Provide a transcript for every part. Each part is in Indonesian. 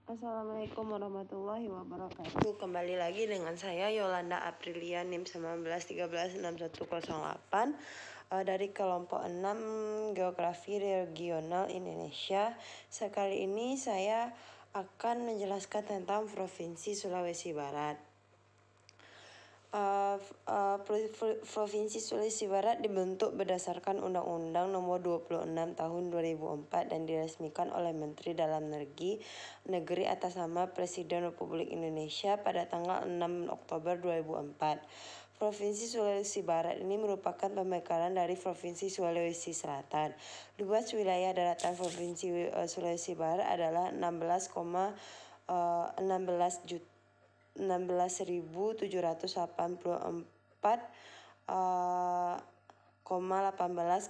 Assalamualaikum warahmatullahi wabarakatuh. Kembali lagi dengan saya Yolanda Aprilia NIM 19136108 dari kelompok 6 Geografi Regional Indonesia. Sekali ini saya akan menjelaskan tentang Provinsi Sulawesi Barat. Provinsi Sulawesi Barat dibentuk berdasarkan Undang-Undang Nomor 26 Tahun 2004 dan diresmikan oleh Menteri Dalam Negeri atas nama Presiden Republik Indonesia pada tanggal 6 Oktober 2004. Provinsi Sulawesi Barat ini merupakan pemekaran dari Provinsi Sulawesi Selatan. Luas wilayah daratan Provinsi Sulawesi Barat adalah 16.784,18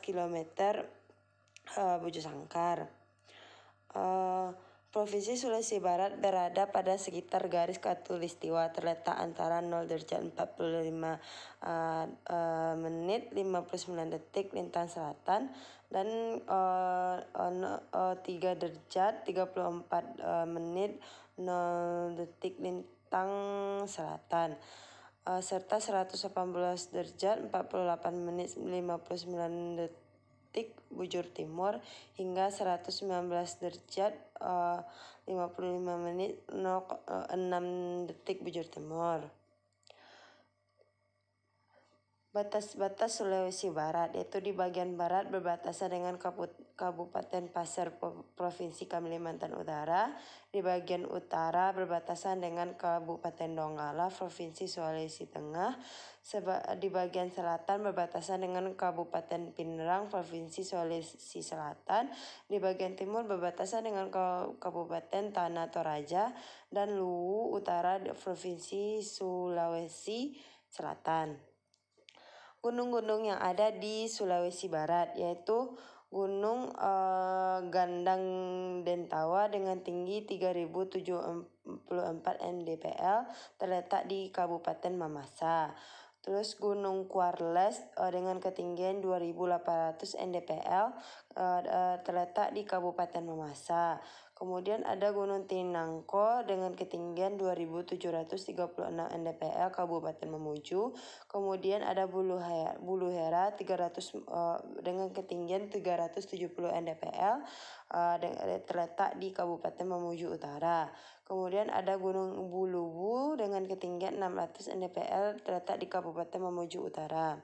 km bujur sangkar. Provinsi Sulawesi Barat berada pada sekitar garis khatulistiwa, terletak antara 0 derajat 45 menit 59 detik lintang selatan dan 3 derajat 34 menit 0 detik lintang selatan, serta 118 derajat 48 menit 59 detik bujur timur hingga 119 derajat 55 menit 06 detik bujur timur. Batas Sulawesi Barat, yaitu di bagian barat berbatasan dengan Kabupaten Pasir Provinsi Kalimantan Utara, di bagian utara berbatasan dengan Kabupaten Donggala Provinsi Sulawesi Tengah, di bagian selatan berbatasan dengan Kabupaten Pinerang Provinsi Sulawesi Selatan, di bagian timur berbatasan dengan Kabupaten Tanah Toraja dan Luwu Utara Provinsi Sulawesi Selatan. Gunung-gunung yang ada di Sulawesi Barat yaitu Gunung Gandang Dentawa dengan tinggi 3074 mdpl terletak di Kabupaten Mamasa. Terus Gunung Kuarles dengan ketinggian 2800 mdpl terletak di Kabupaten Mamasa. Kemudian ada Gunung Tinangko dengan ketinggian 2736 mdpl Kabupaten Mamuju. Kemudian ada Bulu Hera 300 dengan ketinggian 370 mdpl terletak di Kabupaten Mamuju Utara. Kemudian ada Gunung Bulubu dengan ketinggian 600 mdpl terletak di Kabupaten Mamuju Utara.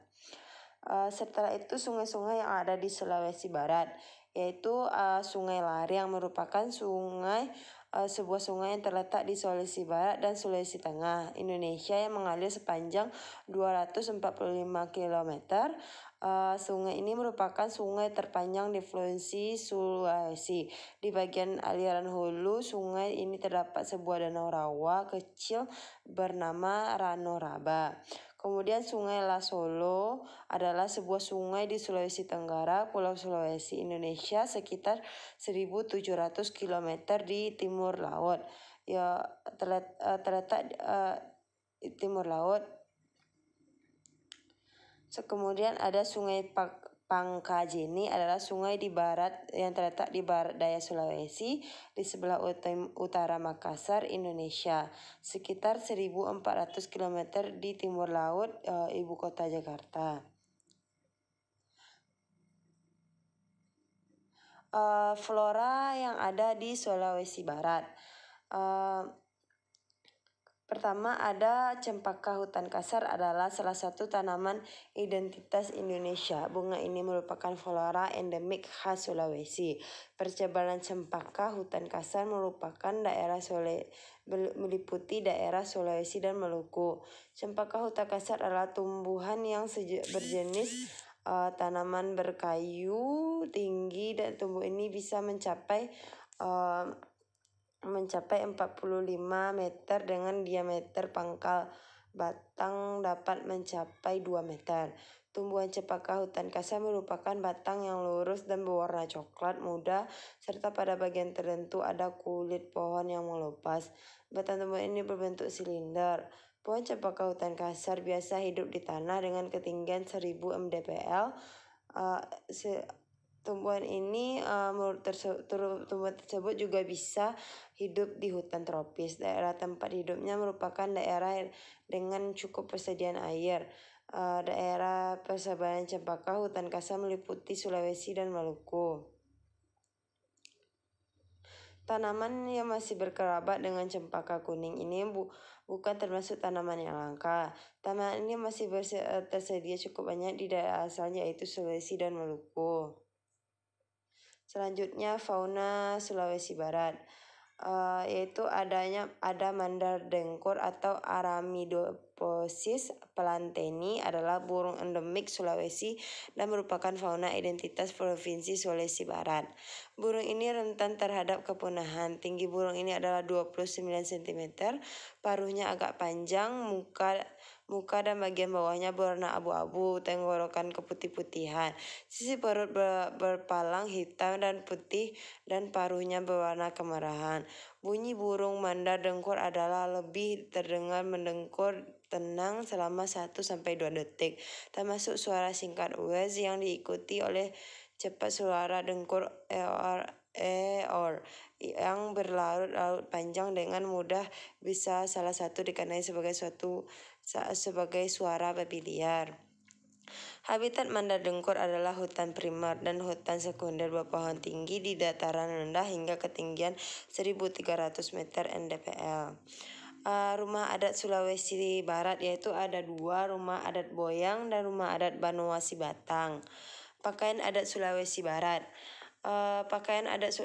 Setelah itu sungai-sungai yang ada di Sulawesi Barat, yaitu Sungai Lari yang merupakan sebuah sungai yang terletak di Sulawesi Barat dan Sulawesi Tengah, Indonesia yang mengalir sepanjang 245 km. Sungai ini merupakan sungai terpanjang di Provinsi Sulawesi. Di bagian aliran hulu sungai ini terdapat sebuah danau rawa kecil bernama Ranoraba. Kemudian Sungai Lasolo adalah sebuah sungai di Sulawesi Tenggara, Pulau Sulawesi, Indonesia, sekitar 1.700 km di timur laut. Terletak di timur laut. Kemudian ada Sungai Pangkajeni adalah sungai di barat yang terletak di barat daya Sulawesi di sebelah utara Makassar, Indonesia, sekitar 1.400 km di timur laut ibu kota Jakarta. Flora yang ada di Sulawesi Barat. Pertama ada cempaka hutan kasar adalah salah satu tanaman identitas Indonesia. Bunga ini merupakan flora endemik khas Sulawesi. Percebaran cempaka hutan kasar meliputi daerah Sulawesi dan Maluku. Cempaka hutan kasar adalah tumbuhan yang berjenis tanaman berkayu tinggi dan tumbuh ini bisa mencapai 45 meter dengan diameter pangkal batang dapat mencapai 2 meter. Tumbuhan cempaka hutan kasar merupakan batang yang lurus dan berwarna coklat muda serta pada bagian tertentu ada kulit pohon yang mengelupas. Batang tumbuhan ini berbentuk silinder. Pohon cempaka hutan kasar biasa hidup di tanah dengan ketinggian 1000 mdpl Tumbuhan ini tumbuhan tersebut juga bisa hidup di hutan tropis. Daerah tempat hidupnya merupakan daerah dengan cukup persediaan air. Daerah persebaran cempaka hutan kasa meliputi Sulawesi dan Maluku. Tanaman yang masih berkerabat dengan cempaka kuning ini bukan termasuk tanaman yang langka. Tanaman ini masih tersedia cukup banyak di daerah asalnya, yaitu Sulawesi dan Maluku. Selanjutnya fauna Sulawesi Barat, yaitu ada mandar dengkur atau Aramidoposis planteni adalah burung endemik Sulawesi dan merupakan fauna identitas Provinsi Sulawesi Barat. Burung ini rentan terhadap kepunahan. Tinggi burung ini adalah 29 cm, paruhnya agak panjang, muka dan bagian bawahnya berwarna abu-abu, tenggorokan keputih-putihan. Sisi perut berpalang hitam dan putih dan paruhnya berwarna kemerahan. Bunyi burung mandar dengkur adalah lebih terdengar mendengkur tenang selama 1-2 detik, termasuk suara singkat wes yang diikuti oleh cepat suara dengkur yang berlarut-larut panjang dengan mudah bisa salah satu dikenai sebagai suara babi liar. Habitat mandar dengkur adalah hutan primer dan hutan sekunder berpohon tinggi di dataran rendah hingga ketinggian 1.300 meter NDPL. Rumah adat Sulawesi Barat, yaitu ada 2, rumah adat Boyang dan rumah adat Banoa Sibatang. Pakaian adat Sulawesi Barat. Pakaian adat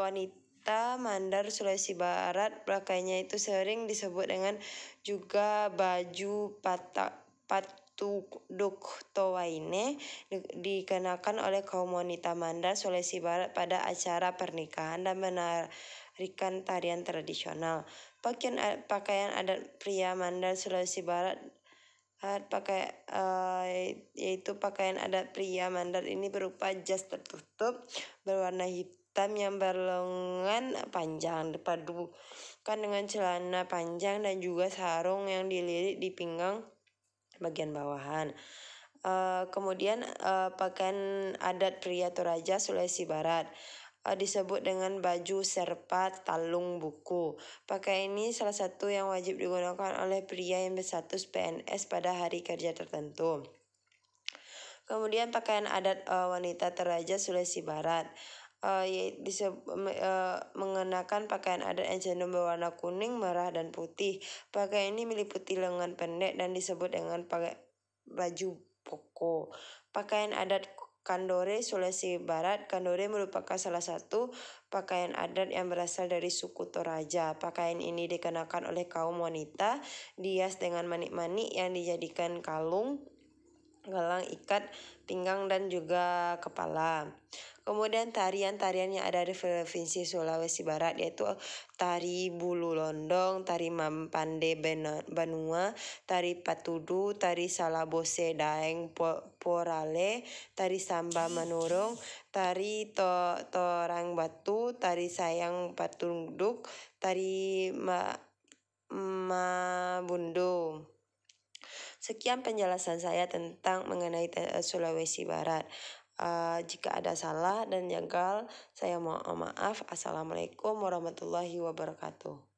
wanita Mandar Sulawesi Barat, pakaiannya itu sering disebut dengan juga baju patuduk towaine, dikenakan oleh kaum wanita Mandar Sulawesi Barat pada acara pernikahan dan menarikan tarian tradisional. Pakaian adat pria Mandar Sulawesi Barat yaitu pakaian adat pria Mandar ini berupa jas tertutup berwarna hitam yang berlengan panjang, dipadukan dengan celana panjang dan juga sarung yang dililit di pinggang bagian bawahan. Kemudian pakaian adat pria Toraja Sulawesi Barat disebut dengan baju serpa talung buku. Pakaian ini salah satu yang wajib digunakan oleh pria yang berstatus PNS pada hari kerja tertentu. Kemudian pakaian adat wanita Toraja Sulawesi Barat mengenakan pakaian adat yang cenderung berwarna kuning, merah, dan putih. Pakaian ini meliputi lengan pendek dan disebut dengan baju poko. Pakaian adat Kandore Sulawesi Barat. Kandore merupakan salah satu pakaian adat yang berasal dari suku Toraja. Pakaian ini dikenakan oleh kaum wanita, dihias dengan manik-manik yang dijadikan kalung, gelang ikat pinggang dan juga kepala. Kemudian tarian-tarian yang ada di Provinsi Sulawesi Barat, yaitu tari bulu londong, tari mampande banua, tari patudu, tari salabose daeng porale, tari samba manurung, tari torang batu, tari sayang patunduk, tari mabundu. Sekian penjelasan saya tentang mengenai Sulawesi Barat. Jika ada salah dan janggal, saya mohon maaf. Assalamualaikum warahmatullahi wabarakatuh.